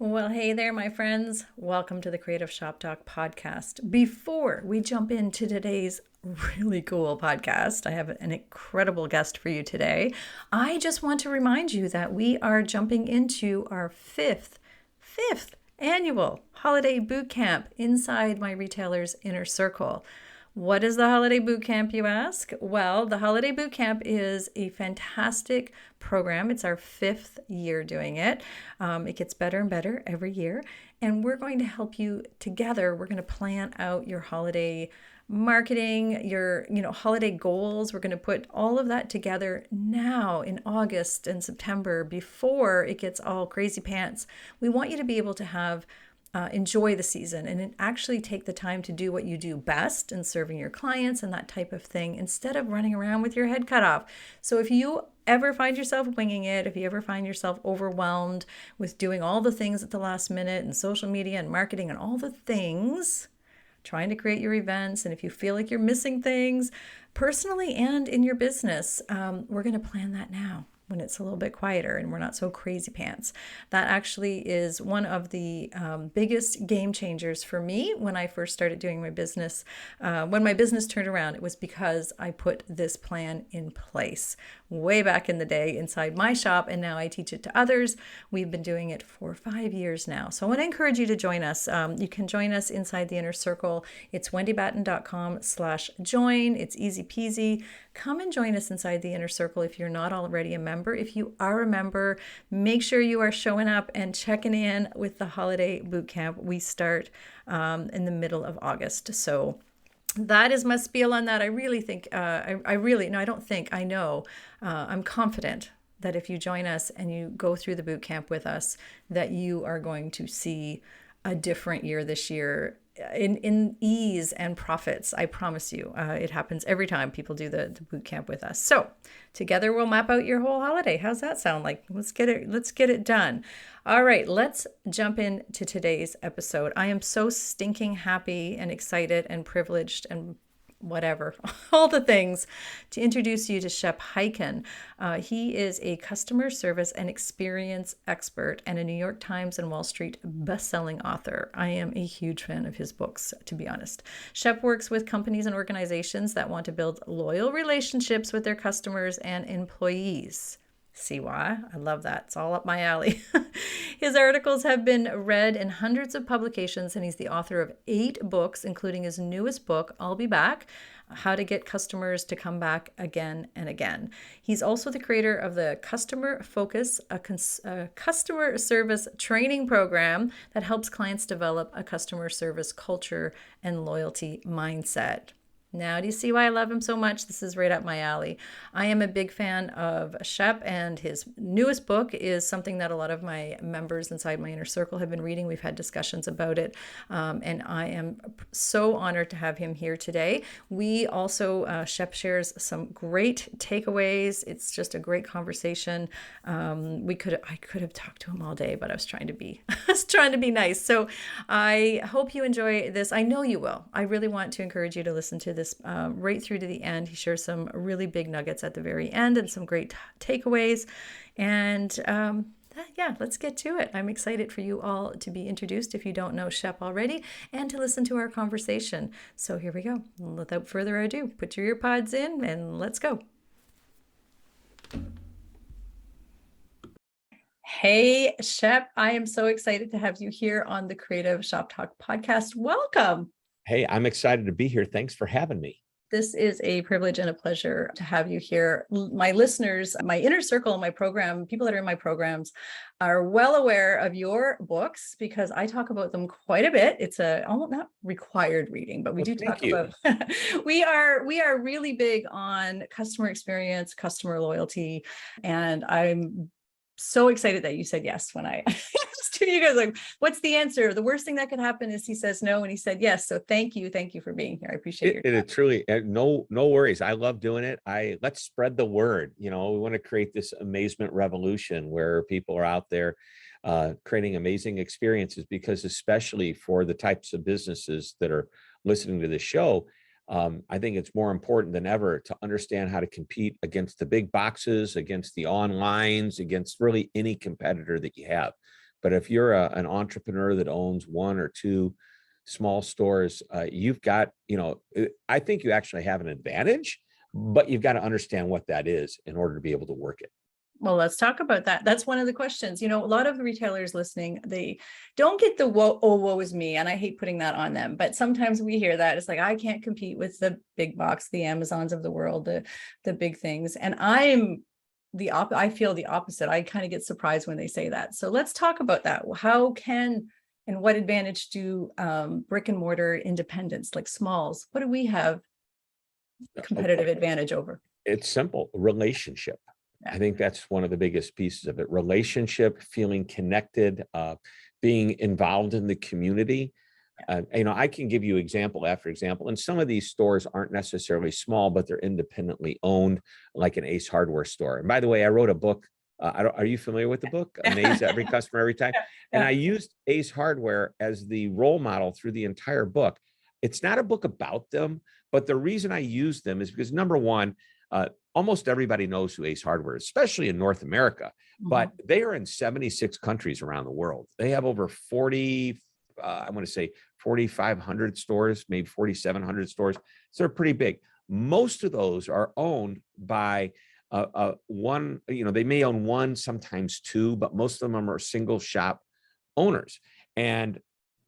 Well, hey there, my friends. Welcome to the Creative Shop Talk podcast. Before we jump into today's really cool podcast, I have an incredible guest for you today. I just want to remind you that we are jumping into our fifth annual holiday boot camp inside my retailer's inner circle. What is the Holiday Boot Camp, you ask? Well, the Holiday Boot Camp is a fantastic program. It's our fifth year doing it. It gets better and better every year. And we're going to help you together. We're going to plan out your holiday marketing, your holiday goals. We're going to put all of that together now in August and September before it gets all crazy pants. We want you to be able to have enjoy the season and actually take the time to do what you do best in serving your clients and that type of thing instead of running around with your head cut off. So if you ever find yourself winging it, if you ever find yourself overwhelmed with doing all the things at the last minute and social media and marketing and all the things, trying to create your events, and if you feel like you're missing things personally and in your business, we're going to plan that now when it's a little bit quieter and we're not so crazy pants. That actually is one of the biggest game changers for me when I first started doing my business. When my business turned around, it was because I put this plan in place way back in the day inside my shop, and now I teach it to others. We've been doing it for 5 years now. So I want to encourage you to join us. You can join us inside the inner circle. It's wendybatten.com/join. It's easy peasy. Come and join us inside the inner circle if you're not already a member. If you are a member, make sure you are showing up and checking in with the holiday boot camp. We start in the middle of August. So that is my spiel on that. I really think, I don't think, I know, I'm confident that if you join us and you go through the boot camp with us, that you are going to see a different year this year in ease and profits. I promise you. It happens every time people do the boot camp with us. So together we'll map out your whole holiday. How's that sound like? Let's get it done. All right, let's jump into today's episode. I am so stinking happy and excited and privileged and whatever, all the things, to introduce you to Shep Hyken. He is a customer service and experience expert and a New York Times and Wall Street bestselling author. I am a huge fan of his books, to be honest. Shep works with companies and organizations that want to build loyal relationships with their customers and employees. See why? I love that. It's all up my alley. His articles have been read in hundreds of publications, and he's the author of 8 books, including his newest book, I'll Be Back: How to Get Customers to Come Back Again and Again. He's also the creator of the Customer Focus, a customer service training program that helps clients develop a customer service culture and loyalty mindset. Now, do you see why I love him so much? This is right up my alley. I am a big fan of Shep, and his newest book is something that a lot of my members inside my inner circle have been reading. We've had discussions about it, and I am so honored to have him here today. We also, Shep shares some great takeaways. It's just a great conversation. I could have talked to him all day, but I was trying to be, nice. So I hope you enjoy this. I know you will. I really want to encourage you to listen to this right through to the end. He shares some really big nuggets at the very end and some great takeaways. And yeah, let's get to it. I'm excited for you all to be introduced if you don't know Shep already, and to listen to our conversation. So here we go. Without further ado, put your ear pods in and let's go. Hey, Shep, I am so excited to have you here on the Creative Shop Talk podcast. Welcome. Hey, I'm excited to be here. Thanks for having me. This is a privilege and a pleasure to have you here. My listeners, my inner circle, my program, people that are in my programs are well aware of your books because I talk about them quite a bit. It's not required reading, but we do talk about, we are really big on customer experience, customer loyalty. And I'm so excited that you said yes when I asked you guys, like, what's the answer? The worst thing that could happen is he says no, and he said yes. So thank you for being here. I appreciate your time. It truly, no worries. I love doing it. Let's spread the word. We want to create this amazement revolution where people are out there creating amazing experiences, because especially for the types of businesses that are listening to the show, I think it's more important than ever to understand how to compete against the big boxes, against the onlines, against really any competitor that you have. But if you're an entrepreneur that owns one or two small stores, you've got, I think you actually have an advantage, but you've got to understand what that is in order to be able to work it. Well, let's talk about that. That's one of the questions. A lot of the retailers listening, they don't get the woe is me. And I hate putting that on them. But sometimes we hear that. It's like, I can't compete with the big box, the Amazons of the world, the big things. And I feel the opposite. I kind of get surprised when they say that. So let's talk about that. How can and what advantage do brick and mortar independents, like smalls, what do we have competitive advantage over? It's simple: relationship. I think that's one of the biggest pieces of it. Relationship, feeling connected, being involved in the community. I can give you example after example, and some of these stores aren't necessarily small, but they're independently owned, like an Ace Hardware store. And by the way, I wrote a book. Are you familiar with the book, Amaze Every Customer Every Time? And I used Ace Hardware as the role model through the entire book. It's not a book about them, but the reason I used them is because, number one, almost everybody knows who Ace Hardware is, especially in North America, but they are in 76 countries around the world. They have over 40, I want to say 4,500 stores, maybe 4,700 stores. So they're pretty big. Most of those are owned by one, they may own one, sometimes two, but most of them are single shop owners. And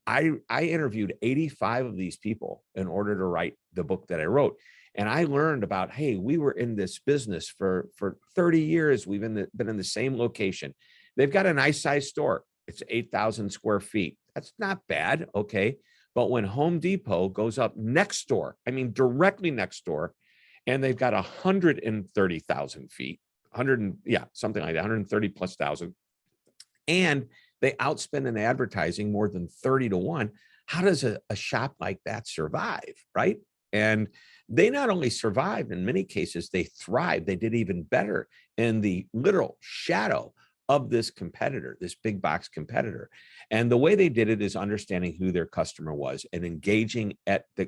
I interviewed 85 of these people in order to write the book that I wrote. And I learned about, hey, we were in this business for 30 years. We've been in the same location. They've got a nice size store. It's 8,000 square feet. That's not bad. Okay. But when Home Depot goes up next door, I mean, directly next door, and they've got 130,000 feet, something like that, 130 plus thousand. And they outspend in advertising more than 30 to 1. How does a shop like that survive? Right. And they not only survived, in many cases, they thrived. They did even better in the literal shadow of this competitor, this big box competitor. And the way they did it is understanding who their customer was and engaging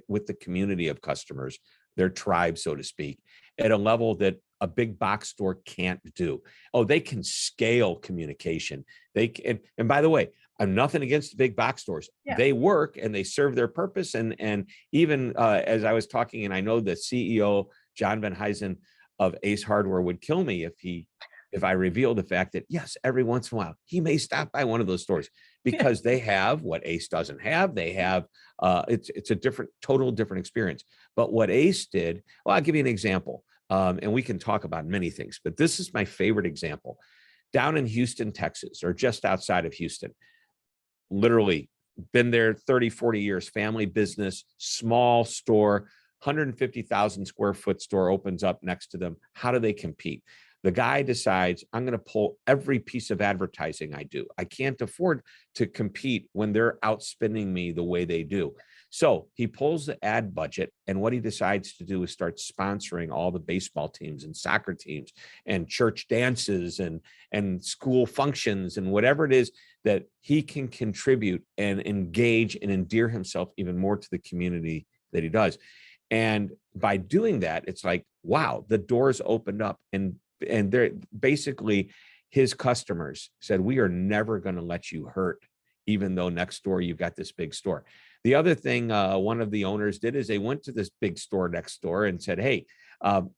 with the community of customers, their tribe, so to speak, at a level that a big box store can't do. Oh, they can scale communication. They can, and by the way, I'm nothing against the big box stores. Yeah. They work and they serve their purpose. And even as I was talking, and I know the CEO, John Van Huysen of Ace Hardware, would kill me if I reveal the fact that, yes, every once in a while, he may stop by one of those stores because they have what Ace doesn't have. They have, it's a total different experience. But what Ace did, well, I'll give you an example. And we can talk about many things, but this is my favorite example. Down in Houston, Texas, or just outside of Houston, literally been there 30, 40 years, family business, small store, 150,000 square foot store opens up next to them. How do they compete? The guy decides, I'm going to pull every piece of advertising I do. I can't afford to compete when they're outspending me the way they do. So he pulls the ad budget, and what he decides to do is start sponsoring all the baseball teams and soccer teams and church dances and school functions and whatever it is that he can contribute and engage and endear himself even more to the community that he does. And by doing that, it's like, wow, the doors opened up, and they're basically, his customers said, we are never going to let you hurt, even though next door you've got this big store. The other thing one of the owners did is they went to this big store next door and said, hey, I'm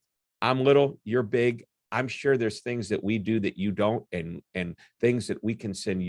little, you're big. I'm sure there's things that we do that you don't, and things that we can send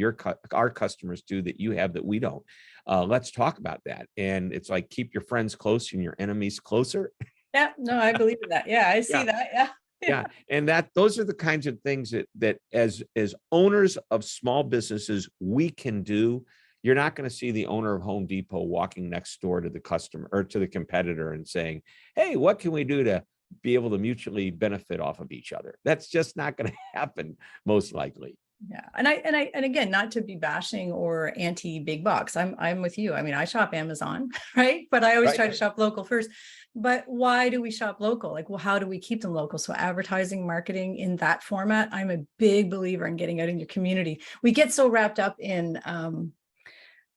our customers to that you have that we don't. Let's talk about that. And it's like, keep your friends close and your enemies closer. Yeah, no, I believe in that. Yeah, I see that. Yeah. Yeah. And those are the kinds of things that as owners of small businesses, we can do. You're not going to see the owner of Home Depot walking next door to the customer or to the competitor and saying, hey, what can we do to be able to mutually benefit off of each other? That's just not going to happen, most likely. Yeah. And again, not to be bashing or anti big box. I'm with you. I mean, I shop Amazon, right? But I always try to shop local first. But why do we shop local? Like, well, how do we keep them local? So advertising, marketing in that format, I'm a big believer in getting out in your community. We get so wrapped up in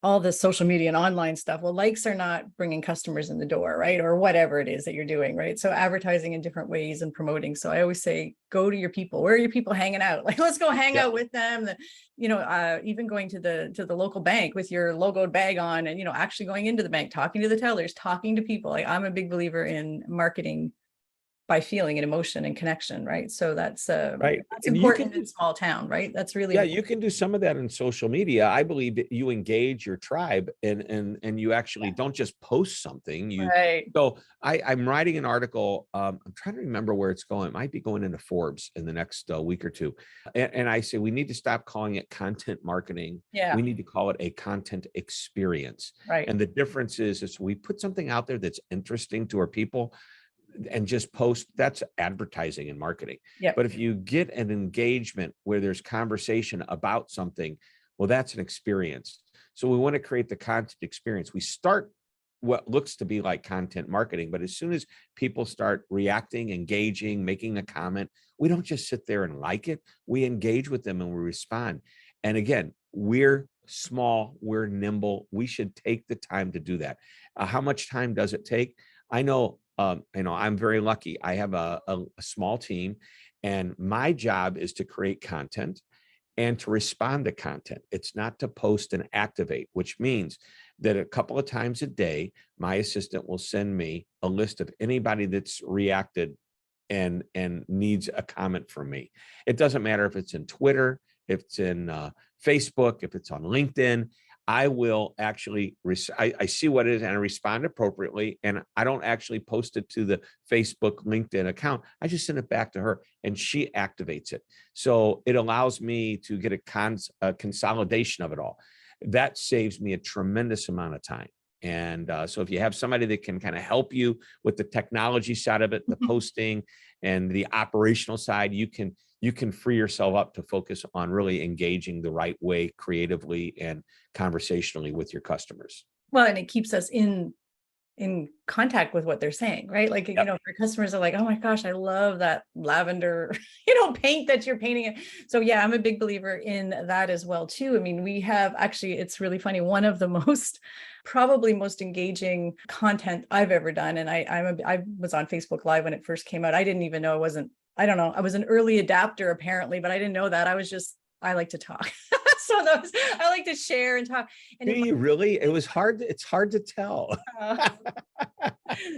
all the social media and online stuff. Well, likes are not bringing customers in the door, right? Or whatever it is that you're doing, right? So advertising in different ways and promoting. So I always say, go to your people. Where are your people hanging out? Like, let's go hang Yeah. out with them. Even going to the local bank with your logoed bag on, and actually going into the bank, talking to the tellers, talking to people. Like, I'm a big believer in marketing by feeling and emotion and connection, right? So that's Right. And you can important in small town, right? That's really Yeah, important. you can do some of that in social media. I believe that you engage your tribe and you actually don't just post something. Right. I'm writing an article. I'm trying to remember where it's going. It might be going into Forbes in the next week or two. And I say we need to stop calling it content marketing. Yeah. We need to call it a content experience. Right. And the difference is we put something out there that's interesting to our people and just post. That's advertising and marketing. Yep. But if you get an engagement where there's conversation about something, well, that's an experience. So we want to create the content experience. We start what looks to be like content marketing, but as soon as people start reacting, engaging, making a comment, we don't just sit there and like it. We engage with them and we respond. And again, we're small, we're nimble. We should take the time to do that. How much time does it take? I know I'm very lucky. I have a small team, and my job is to create content and to respond to content. It's not to post and activate, which means that a couple of times a day, my assistant will send me a list of anybody that's reacted and needs a comment from me. It doesn't matter if it's in Twitter, if it's in Facebook, if it's on LinkedIn. I will actually, I see what it is and I respond appropriately. And I don't actually post it to the Facebook, LinkedIn account. I just send it back to her and she activates it. So it allows me to get a consolidation of it all. That saves me a tremendous amount of time. And so if you have somebody that can kind of help you with the technology side of it, the posting and the operational side, you can free yourself up to focus on really engaging the right way, creatively and conversationally with your customers. Well, and it keeps us in contact with what they're saying, right? Like, Yep. for customers are like, oh my gosh, I love that lavender, paint that you're painting it. So yeah, I'm a big believer in that as well too. I mean, we have actually, it's really funny. One of the probably most engaging content I've ever done. And I was on Facebook Live when it first came out. I didn't even know I don't know. I was an early adapter apparently, but I didn't know that. I like to talk. So I like to share and talk. And Do you really? It's hard to tell.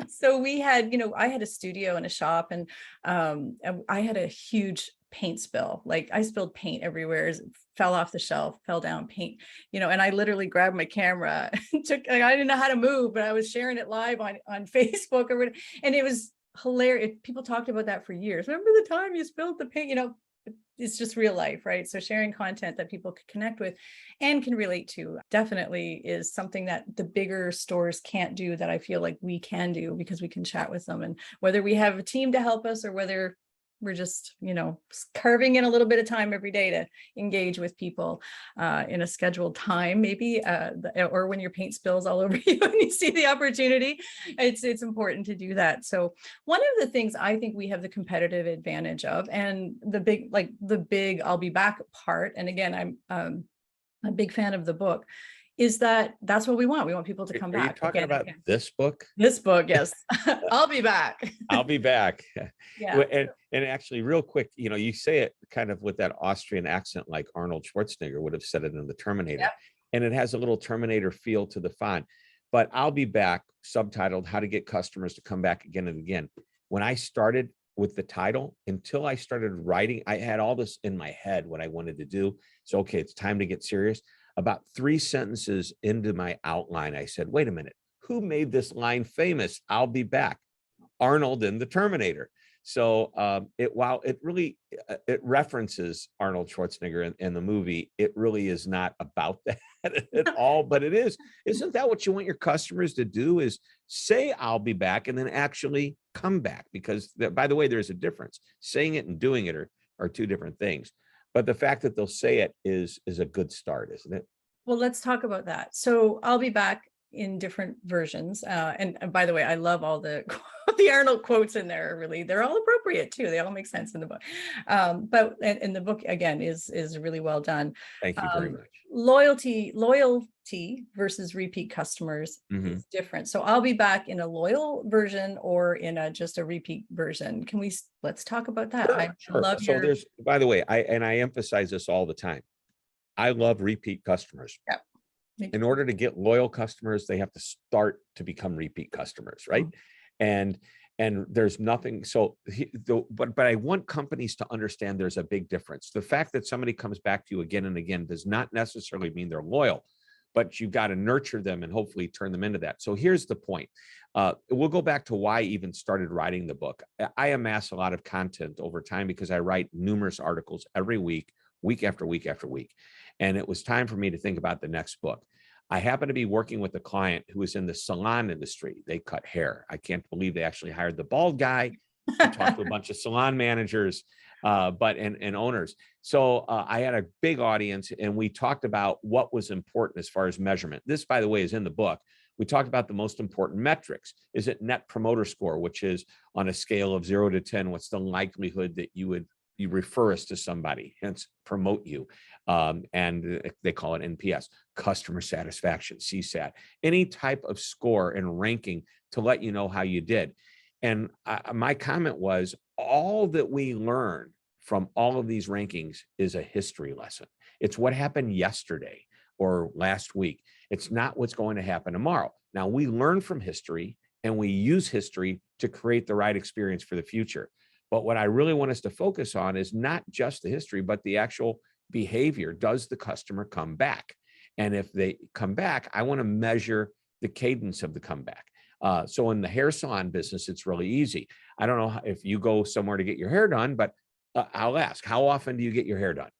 So we had, I had a studio and a shop, and I had a huge paint spill. Like, I spilled paint everywhere, it fell off the shelf, fell down paint, and I literally grabbed my camera and I didn't know how to move, but I was sharing it live on Facebook or whatever, and it was hilarious. People talked about that for years. Remember the time you spilled the paint, it's just real life, right? So sharing content that people could connect with and can relate to definitely is something that the bigger stores can't do, that I feel like we can do, because we can chat with them. And whether we have a team to help us or whether we're just, carving in a little bit of time every day to engage with people in a scheduled time, maybe, or when your paint spills all over you and you see the opportunity, it's important to do that. So one of the things I think we have the competitive advantage of, and the big I'll be back part, and again, I'm a big fan of the book, is that's what we want. We want people to come Are you back talking again and about again. this book? This book, yes. I'll be back. I'll be back. Yeah. And actually, real quick, you say it kind of with that Austrian accent, like Arnold Schwarzenegger would have said it in The Terminator. Yep. And it has a little Terminator feel to the font. But I'll be back, subtitled How to Get Customers to Come Back Again and Again. When I started with the title, until I started writing, I had all this in my head, what I wanted to do. So, okay, it's time to get serious. About 3 sentences into my outline, I said, wait a minute, who made this line famous? I'll be back. Arnold in The Terminator. So while it really it references Arnold Schwarzenegger in the movie, it really is not about that at all. But it is. Isn't that what you want your customers to do? Is say I'll be back and then actually come back? Because by the way, there's a difference. Saying it and doing it are 2 different things. But the fact that they'll say it is a good start, isn't it? Well, let's talk about that. So I'll be back. in different versions. And by the way, I love all the the Arnold quotes in there. Really, they're all appropriate too. They all make sense in the book. But and the book again is really well done. Thank you very Um, much. loyalty versus repeat customers Mhm. is different. So I'll be back in a loyal version or in a just a repeat version. Let's talk about that. I Sure, sure. love So your there's, by the way, I emphasize this all the time. I love repeat customers. yeah. Me In too. order to get loyal customers, they have to start to become repeat customers, right? Mm. And there's nothing. So, but I want companies to understand there's a big difference. The fact that somebody comes back to you again and again does not necessarily mean they're loyal, but you've got to nurture them and hopefully turn them into that. So here's the point. We'll go back to why I even started writing the book. I amass a lot of content over time because I write numerous articles every week, week after week after week. And it was time for me to think about the next book. I happened to be working with a client who was in the salon industry. They cut hair. I can't believe they actually hired the bald guy. I talked to a bunch of salon managers, and owners. So I had a big audience, and we talked about what was important as far as measurement. This, by the way, is in the book. We talked about the most important metrics. Is it Net Promoter Score, which is on a scale of 0 to 10? What's the likelihood that you refer us to somebody, hence promote you? And they call it NPS, customer satisfaction, CSAT, any type of score and ranking to let you know how you did. And my comment was, all that we learn from all of these rankings is a history lesson. It's what happened yesterday or last week. It's not what's going to happen tomorrow. Now, we learn from history and we use history to create the right experience for the future. But what I really want us to focus on is not just the history, but the actual behavior. Does the customer come back? And if they come back, I want to measure the cadence of the comeback. So in the hair salon business, it's really easy. I don't know if you go somewhere to get your hair done, but I'll ask, how often do you get your hair done?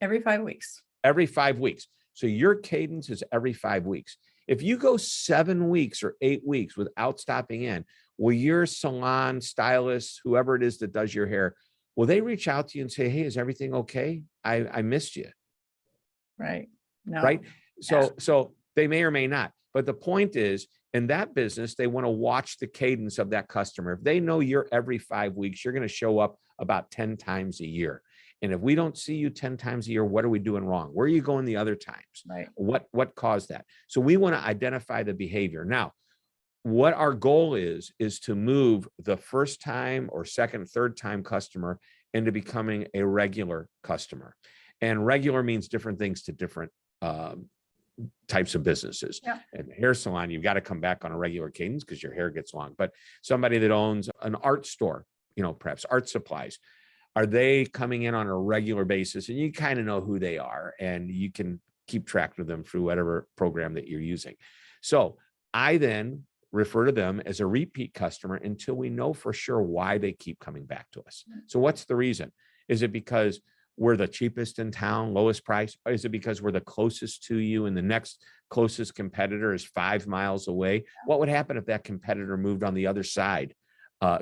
Every 5 weeks. Every 5 weeks. So your cadence is every 5 weeks. If you go 7 weeks or 8 weeks without stopping in, will your salon stylist, whoever it is that does your hair, will they reach out to you and say, hey, is everything okay? I missed you. Right. No. Right. Yeah. So they may or may not. But the point is, in that business, they want to watch the cadence of that customer. If they know you're every 5 weeks, you're going to show up about 10 times a year. And if we don't see you 10 times a year, what are we doing wrong? Where are you going the other times? Right. What caused that? So we want to identify the behavior. Now, what our goal is to move the first time or second, third time customer into becoming a regular customer. And regular means different things to different types of businesses. Yeah. And hair salon, you've got to come back on a regular cadence because your hair gets long. But somebody that owns an art store, perhaps art supplies, are they coming in on a regular basis? And you kind of know who they are, and you can keep track of them through whatever program that you're using. So I then refer to them as a repeat customer until we know for sure why they keep coming back to us. So what's the reason? Is it because we're the cheapest in town, lowest price? Or is it because we're the closest to you and the next closest competitor is 5 miles away? What would happen if that competitor moved on the other side,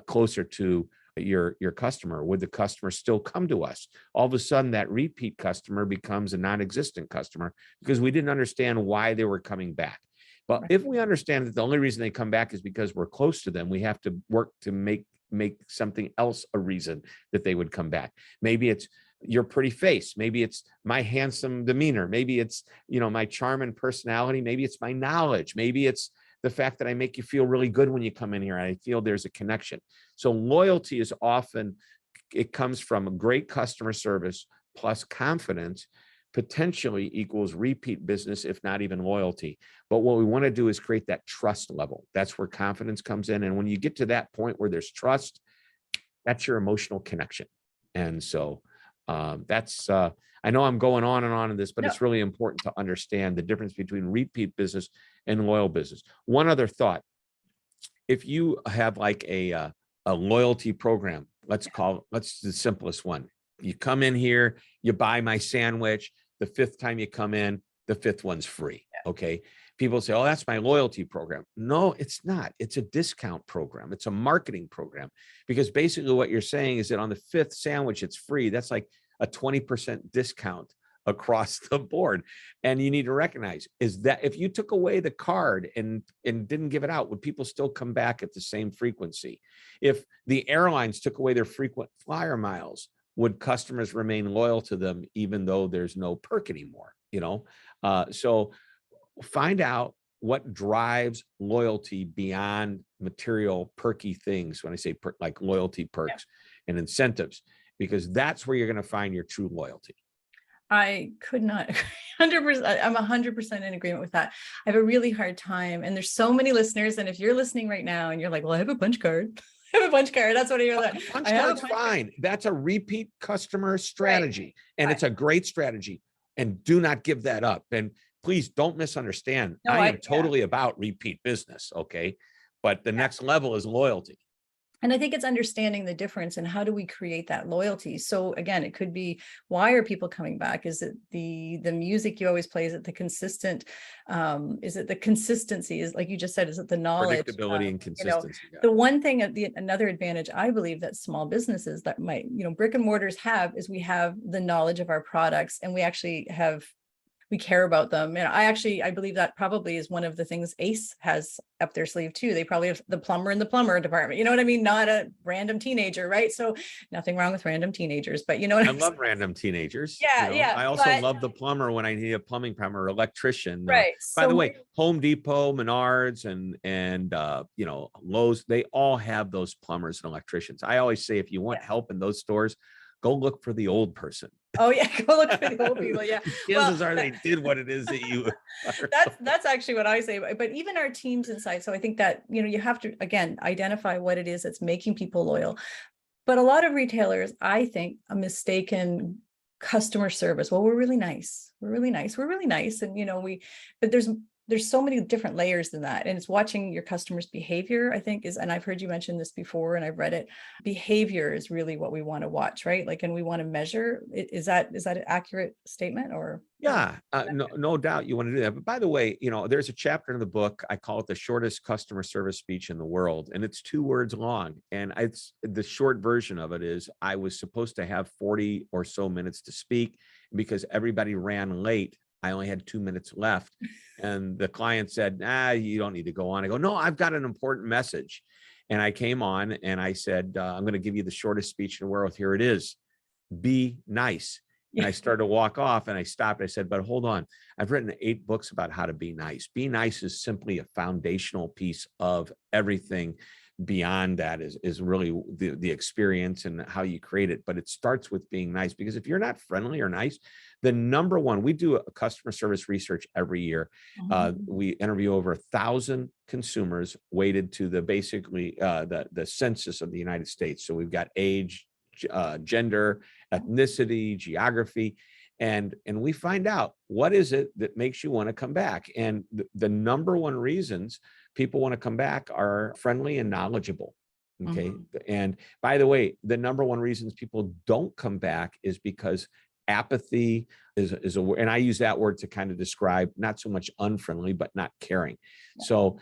closer to your customer? Would the customer still come to us? All of a sudden, that repeat customer becomes a non-existent customer because we didn't understand why they were coming back. But Right. if we understand that the only reason they come back is because we're close to them, we have to work to make something else a reason that they would come back. Maybe it's your pretty face. Maybe it's my handsome demeanor. Maybe it's, my charm and personality. Maybe it's my knowledge. Maybe it's the fact that I make you feel really good when you come in here. I feel there's a connection. So loyalty is often, it comes from great customer service plus confidence, potentially equals repeat business, if not even loyalty. But what we want to do is create that trust level. That's where confidence comes in. And when you get to that point where there's trust, that's your emotional connection. And so I know I'm going on and on in this, but it's really important to understand the difference between repeat business and loyal business. One other thought: if you have like a loyalty program, let's the simplest one. You come in here, you buy my sandwich. The 5th time you come in, the 5th one's free. Okay. People say, oh, that's my loyalty program. No, it's not. It's a discount program. It's a marketing program, because basically what you're saying is that on the 5th sandwich, it's free. That's like a 20% discount across the board. And you need to recognize is that if you took away the card and didn't give it out, would people still come back at the same frequency? If the airlines took away their frequent flyer miles, would customers remain loyal to them even though there's no perk anymore? So find out what drives loyalty beyond material perky things. When I say like loyalty perks and incentives, because that's where you're going to find your true loyalty. I could not 100%. I'm 100% in agreement with that. I have a really hard time, and there's so many listeners. And if you're listening right now and you're like, well, I have a punch card. I have a punch card. That's what you're like. Punch card's fine. That's a repeat customer strategy. And it's a great strategy. And do not give that up. And please don't misunderstand. No, I am totally about repeat business. Okay. But the next level is loyalty. And I think it's understanding the difference and how do we create that loyalty. So again, it could be, why are people coming back? Is it the music you always play? Is it the consistent? Is it the consistency? Is, like you just said, is it the knowledge? Predictability and consistency. The one thing, another advantage I believe that small businesses that might, brick and mortars have is we have the knowledge of our products, and we actually we care about them. And I believe that probably is one of the things Ace has up their sleeve too. They probably have the plumber in the plumber department. You know what I mean? Not a random teenager, right? So nothing wrong with random teenagers, but you know what I love random teenagers. Yeah. I also love the plumber when I need a plumbing plumber or electrician. Right. By the way, Home Depot, Menards, and Lowe's, they all have those plumbers and electricians. I always say, if you want help in those stores, go look for the old person. Oh yeah, go look for the old people. Yeah, chances are they did what it is that you. That's actually what I say. But even our teams inside. So I think that you have to again identify what it is that's making people loyal. But a lot of retailers, I think, a mistaken customer service. Well, we're really nice. We're really nice. We're really nice, and but there's so many different layers than that. And it's watching your customers' behavior, I think and I've heard you mention this before and I've read it. Behavior is really what we want to watch, right? Like, and we want to measure. Is that an accurate statement or? Yeah, no doubt you want to do that. But by the way, there's a chapter in the book, I call it the shortest customer service speech in the world. And it's 2 words long. And it's the short version of it is I was supposed to have 40 or so minutes to speak. Because everybody ran late, I only had 2 minutes left. And the client said, you don't need to go on. I go, no, I've got an important message. And I came on and I said, I'm going to give you the shortest speech in the world. Here it is. Be nice. And I started to walk off and I stopped. I said, but hold on. I've written 8 books about how to be nice. Be nice is simply a foundational piece of everything. Beyond that is really the experience and how you create it. But it starts with being nice, because if you're not friendly or nice, the number one, we do a customer service research every year. We interview over 1,000 consumers weighted to the census of the United States. So we've got age, gender, ethnicity, geography. And we find out what is it that makes you want to come back. And the number one reasons people want to come back are friendly and knowledgeable. Okay. And by the way, the number one reasons people don't come back is because apathy is and I use that word to kind of describe not so much unfriendly, but not caring. So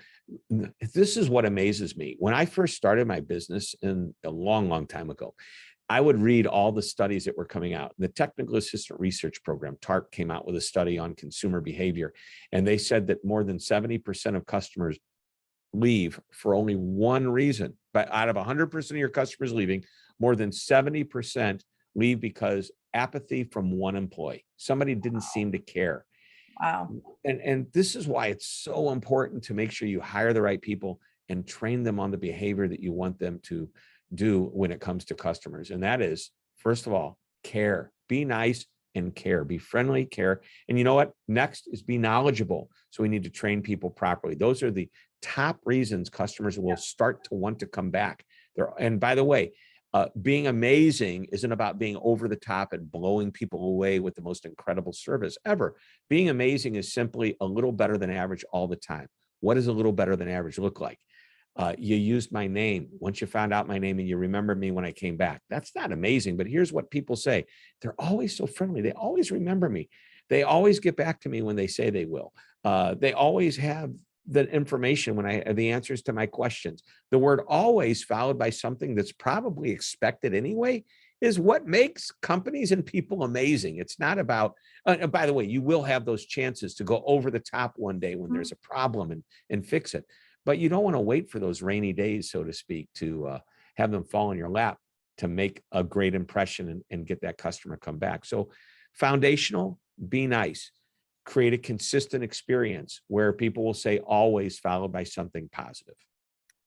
this is what amazes me. When I first started my business in a long, long time ago, I would read all the studies that were coming out. The Technical Assistant Research Program, TARP, came out with a study on consumer behavior. And they said that more than 70% of customers leave for only one reason. But out of 100% of your customers leaving, more than 70% leave because apathy from one employee. Somebody didn't seem to care. Wow. And this is why it's so important to make sure you hire the right people and train them on the behavior that you want them to do when it comes to customers. And that is, first of all, care. Be nice and care. Be friendly, care. And you know what? Next is be knowledgeable. So we need to train people properly. Those are the top reasons customers will start to want to come back. And by the way, being amazing isn't about being over the top and blowing people away with the most incredible service ever. Being amazing is simply a little better than average all the time. What does a little better than average look like? You used my name. Once you found out my name and you remembered me when I came back. That's not amazing, but here's what people say. They're always so friendly. They always remember me. They always get back to me when they say they will. They always have the information when I have the answers to my questions. The word always followed by something that's probably expected anyway is what makes companies and people amazing. It's not about, by the way, you will have those chances to go over the top one day when there's a problem and fix it. But you don't want to wait for those rainy days, so to speak, to have them fall in your lap to make a great impression and get that customer come back. So foundational, be nice, create a consistent experience where people will say always followed by something positive.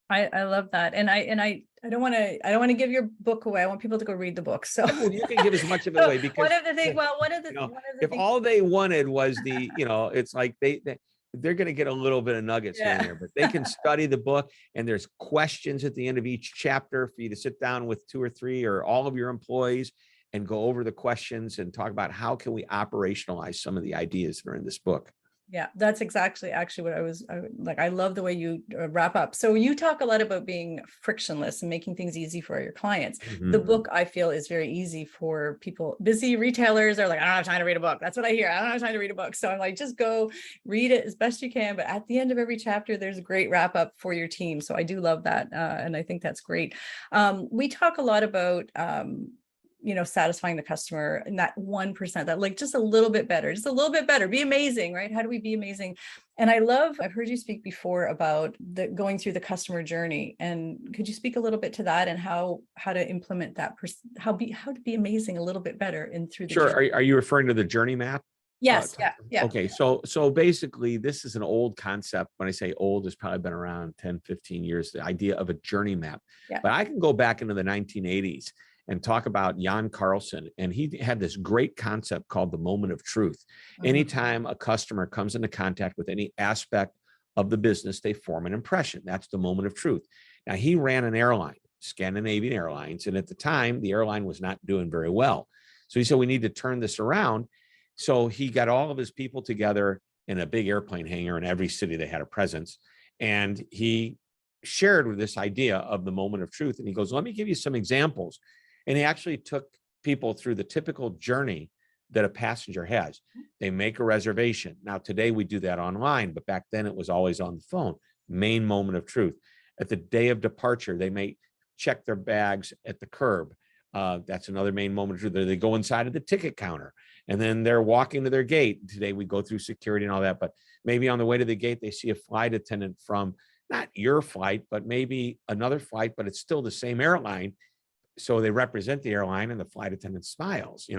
I love that. And I don't want to give your book away. I want people to go read the book. So Oh, you can give as much of it so away because one of the you know, one of the if things, all they wanted was the, it's like they're going to get a little bit of nuggets here and yeah. there, but they can study the book, and there's questions at the end of each chapter for you to sit down with 2 or 3 or all of your employees and go over the questions and talk about how can we operationalize some of the ideas that are in this book. Yeah, that's exactly actually what like. I love the way you wrap up. So you talk a lot about being frictionless and making things easy for your clients. The Mhm. book, I feel, is very easy for people. Busy retailers are like, I don't have time to read a book. That's what I hear. I don't have time to read a book. So I'm like, just go read it as best you can. But at the end of every chapter, there's a great wrap up for your team. So I do love that. And I think that's great. We talk a lot about satisfying the customer and that 1%, that like just a little bit better, be amazing, right? How do we be amazing? And I've heard you speak before about going through the customer journey. And could you speak a little bit to that and how to implement that, how to be amazing a little bit better in through the Sure. journey? Are you referring to the journey map? Yes. Yeah. Yeah. Okay. So basically this is an old concept. When I say old, it's probably been around 10, 15 years, the idea of a journey map. Yeah. But I can go back into the 1980s and talk about Jan Carlson. And he had this great concept called the moment of truth. Mhm. Anytime a customer comes into contact with any aspect of the business, they form an impression. That's the moment of truth. Now, he ran an airline, Scandinavian Airlines. And at the time, the airline was not doing very well. So he said, we need to turn this around. So he got all of his people together in a big airplane hangar in every city they had a presence. And he shared with this idea of the moment of truth. And he goes, let me give you some examples. And he actually took people through the typical journey that a passenger has. They make a reservation. Now, today we do that online, but back then it was always on the phone. Main moment of truth. At the day of departure, they may check their bags at the curb. That's another main moment of truth. They go inside of the ticket counter and then they're walking to their gate. Today we go through security and all that, but maybe on the way to the gate, they see a flight attendant from not your flight, but maybe another flight, but it's still the same airline. So they represent the airline and the flight attendant smiles,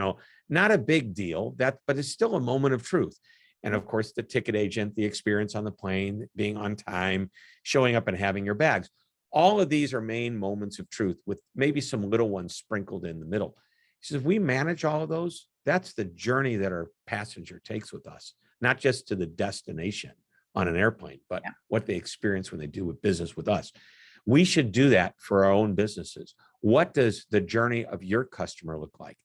not a big deal, but it's still a moment of truth. And of course, the ticket agent, the experience on the plane, being on time, showing up and having your bags. All of these are main moments of truth with maybe some little ones sprinkled in the middle. He says, if we manage all of those, that's the journey that our passenger takes with us, not just to the destination on an airplane, but what they experience when they do business with us. We should do that for our own businesses. What does the journey of your customer look like?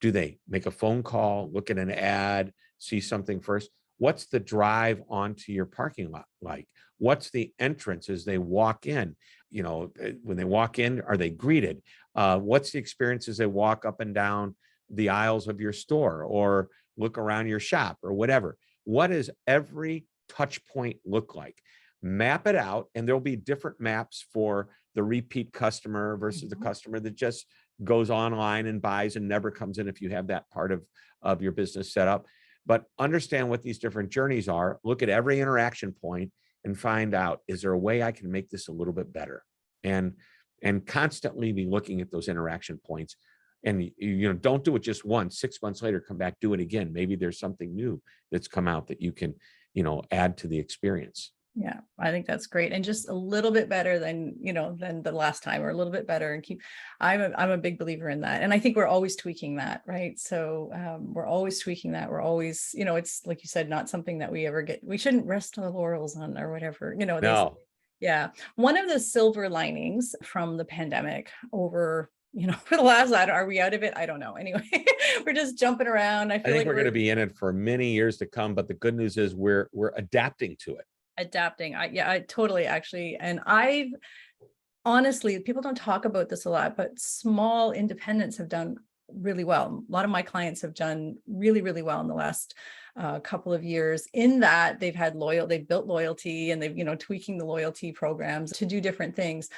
Do they make a phone call, look at an ad, see something first? What's the drive onto your parking lot like? What's the entrance as they walk in? When they walk in, are they greeted? What's the experience as they walk up and down the aisles of your store or look around your shop or whatever? What does every touch point look like? Map it out, and there'll be different maps for the repeat customer versus the customer that just goes online and buys and never comes in if you have that part of your business set up. But understand what these different journeys are, look at every interaction point and find out, is there a way I can make this a little bit better? And constantly be looking at those interaction points. And don't do it just once. 6 months later, come back, do it again. Maybe there's something new that's come out that you can, add to the experience. Yeah, I think that's great. And just a little bit better than the last time, or a little bit better, and I'm a big believer in that. And I think we're always tweaking that, right? So we're always tweaking that. We're always, it's like you said, not something that we shouldn't rest on the laurels on or whatever, No, yeah. One of the silver linings from the pandemic over, for the last, are we out of it? I don't know. Anyway, we're just jumping around. I I feel think like we're going to be in it for many years to come. But the good news is we're adapting to it. adapting. I totally actually, and I've honestly, people don't talk about this a lot, but small independents have done really well. A lot of my clients have done really, really well in the last couple of years, in that they've built loyalty, and they've, tweaking the loyalty programs to do different things.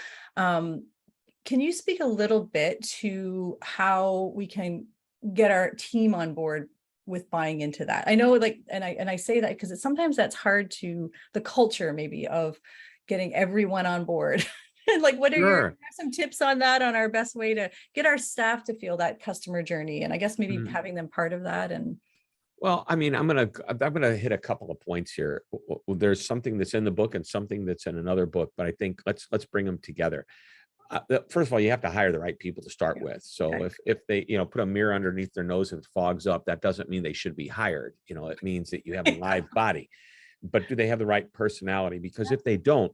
Can you speak a little bit to how we can get our team on board with buying into that? I know, like, and I say that because it's sometimes that's hard to the culture maybe of getting everyone on board. Like, what are Sure. some tips on that, on our best way to get our staff to feel that customer journey? And I guess maybe Mm. having them part of that. And Well, I mean, I'm gonna hit a couple of points here. There's something that's in the book and something that's in another book, but I think let's bring them together. First of all, you have to hire the right people to start yeah, with. So okay. if they, put a mirror underneath their nose and it fogs up, that doesn't mean they should be hired. It means that you have a live body. But do they have the right personality? Because if they don't,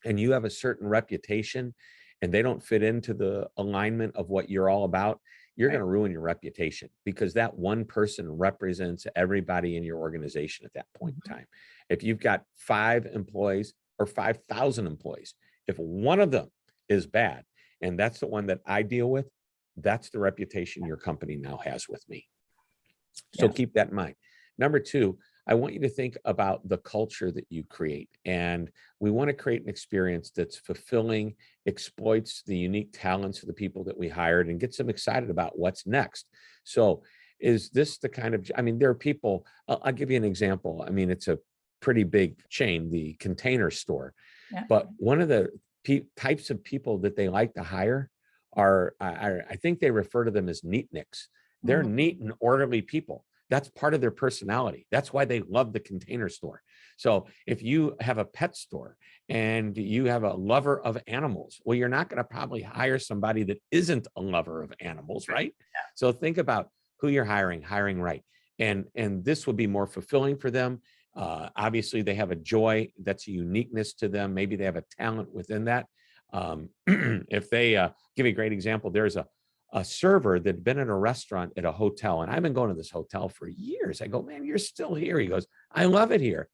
and you have a certain reputation and they don't fit into the alignment of what you're all about, you're going Right. to ruin your reputation, because that one person represents everybody in your organization at that point in Mhm. time. If you've got 5 employees or 5,000 employees, if one of them is bad, and that's the one that I deal with, that's the reputation your company now has with me. So Yes. keep that in mind. Number two, I want you to think about the culture that you create. And we want to create an experience that's fulfilling, exploits the unique talents of the people that we hired, and gets them excited about what's next. So, is this the kind of, I mean, there are people, I'll give you an example. I mean, it's a pretty big chain, the Container Store. Yeah. But one of the types of people that they like to hire are, I think they refer to them as neatniks. They're Mhm. neat and orderly people. That's part of their personality. That's why they love the Container Store. So if you have a pet store and you have a lover of animals, well, you're not going to probably hire somebody that isn't a lover of animals, Right. right? So think about who you're hiring right. And this will be more fulfilling for them. Obviously, they have a joy that's a uniqueness to them. Maybe they have a talent within that. If they give you a great example, there's a server that'd been in a restaurant at a hotel, and I've been going to this hotel for years. I go, man, you're still here. He goes, I love it here.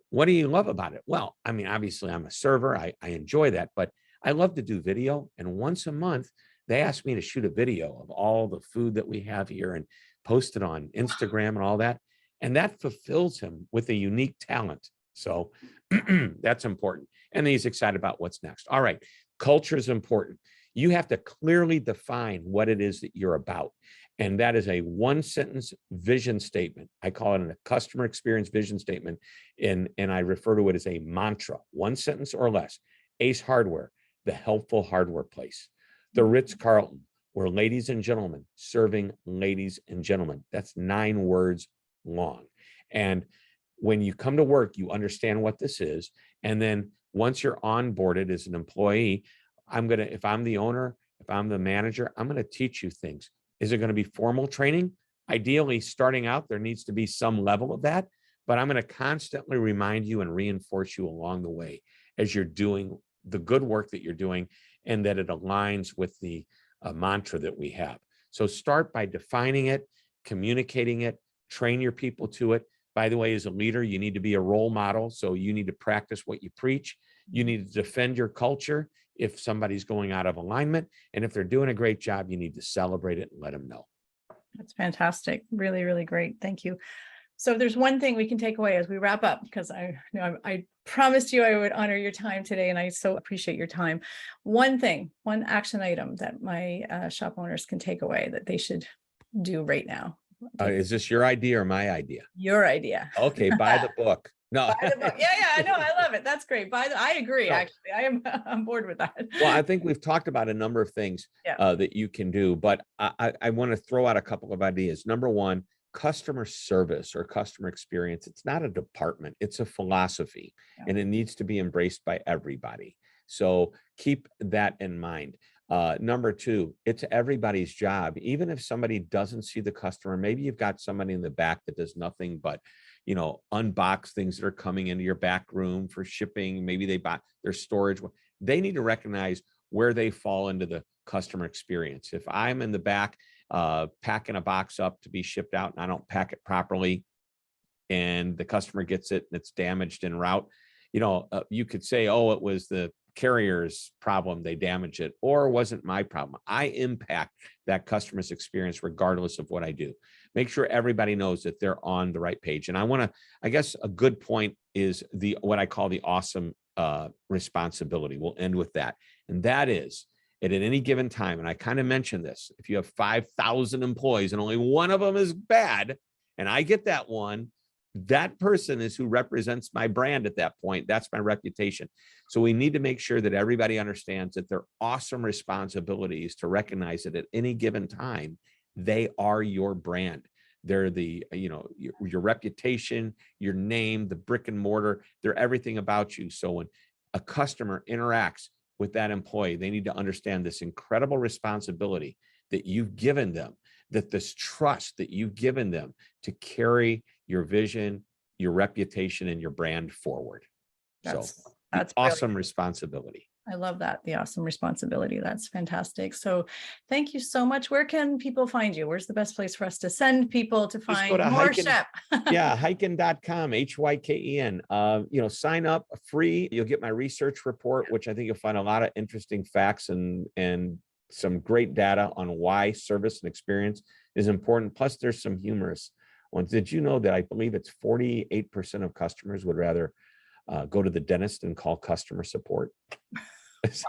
What do you love about it? Well, I mean, obviously, I'm a server. I enjoy that, but I love to do video. And once a month, they ask me to shoot a video of all the food that we have here and post it on Instagram and all that. And that fulfills him with a unique talent. So that's important. And he's excited about what's next. All right. Culture is important. You have to clearly define what it is that you're about. And that is a one sentence vision statement. I call it a customer experience vision statement. And I refer to it as a mantra, one sentence or less. Ace Hardware, the helpful hardware place. The Ritz Carlton, where ladies and gentlemen serving ladies and gentlemen. That's 9 words long. And when you come to work, you understand what this is. And then once you're onboarded as an employee, if I'm the owner, if I'm the manager, I'm going to teach you things. Is it going to be formal training? Ideally, starting out, there needs to be some level of that, but I'm going to constantly remind you and reinforce you along the way as you're doing the good work that you're doing, and that it aligns with the mantra that we have. So start by defining it, communicating it, train your people to it. By the way, as a leader, you need to be a role model. So you need to practice what you preach. You need to defend your culture if somebody's going out of alignment. And if they're doing a great job, you need to celebrate it and let them know. That's fantastic. Really, really great. Thank you. So if there's one thing we can take away as we wrap up, because I promised you I would honor your time today, and I so appreciate your time. One thing, one action item that my shop owners can take away that they should do right now. Take Is this your idea or my idea? your idea. Okay, buy the book. No. Buy the book. Yeah, yeah, I know. I love it. That's great. I agree, So, actually. I am on board with that. well, I think we've talked about a number of things Yeah. that you can do, but I want to throw out a couple of ideas. Number one, customer service or customer experience. It's not a department, it's a philosophy, Yeah. and it needs to be embraced by everybody. So keep that in mind. Number two, it's everybody's job. Even if somebody doesn't see the customer, maybe you've got somebody in the back that does nothing but unbox things that are coming into your back room for shipping. Maybe they buy their storage. They need to recognize where they fall into the customer experience. If I'm in the back packing a box up to be shipped out and I don't pack it properly, and the customer gets it and it's damaged en route, you could say, oh, it was the carrier's problem, they damage it, or it wasn't my problem. I impact that customer's experience regardless of what I do. Make sure everybody knows that they're on the right page. And I guess a good point is what I call the awesome responsibility. We'll end with that. And that is, at any given time, and I kind of mentioned this, if you have 5,000 employees and only one of them is bad, and I get that one, that person is who represents my brand at that point. That's my reputation. So we need to make sure that everybody understands that their awesome responsibility is to recognize that at any given time, they are your brand. They're the, your reputation, your name, the brick and mortar, they're everything about you. So when a customer interacts with that employee, they need to understand this incredible responsibility that you've given them, that this trust that you've given them to carry your vision, your reputation, and your brand forward. That's awesome responsibility. I love that. The awesome responsibility. That's fantastic. So thank you so much. Where can people find you? Where's the best place for us to send people to find more Shep? Yeah, Hyken.com, Hyken. Sign up free. You'll get my research report, which I think you'll find a lot of interesting facts and some great data on why service and experience is important. Plus, there's some humorous ones. Did you know that I believe it's 48% of customers would rather go to the dentist and call customer support?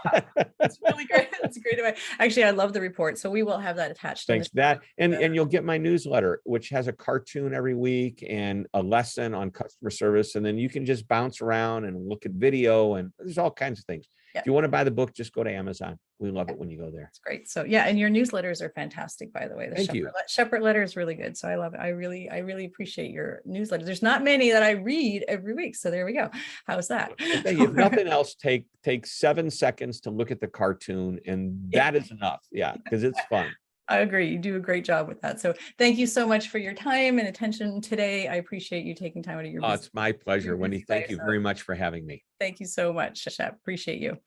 Wow. That's really great. That's a great advice. Actually, I love the report. So we will have that attached. Thanks. And you'll get my newsletter, which has a cartoon every week and a lesson on customer service. And then you can just bounce around and look at video, and there's all kinds of things. If you want to buy the book, just go to Amazon. We love it when you go there. That's great. So yeah, and your newsletters are fantastic, by the way. Thank you. Shepherd letter is really good. So I love it. I really appreciate your newsletters. There's not many that I read every week. So there we go. How's that? If nothing else, take 7 seconds to look at the cartoon, and that is enough. Yeah, because it's fun. I agree. You do a great job with that. So thank you so much for your time and attention today. I appreciate you taking time out of your business. It's my pleasure, Wendy. Thank you very much for having me. Thank you so much, Shep. Appreciate you.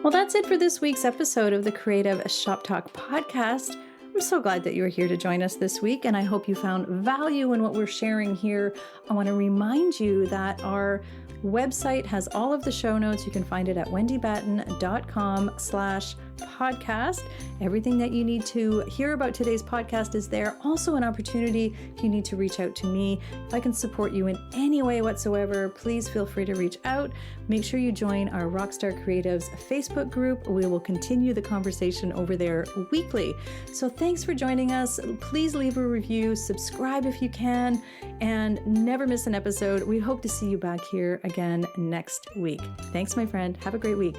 Well, that's it for this week's episode of the Creative Shop Talk podcast. I'm so glad that you were here to join us this week, and I hope you found value in what we're sharing here. I want to remind you that our website has all of the show notes. You can find it at wendybatten.com/podcast. Everything that you need to hear about today's podcast is there. Also an opportunity if you need to reach out to me. If I can support you in any way whatsoever, please feel free to reach out. Make sure you join our Rockstar Creatives Facebook group. We will continue the conversation over there weekly. So thanks for joining us. Please leave a review, subscribe if you can, and never miss an episode. We hope to see you back here again next week. Thanks, my friend. Have a great week.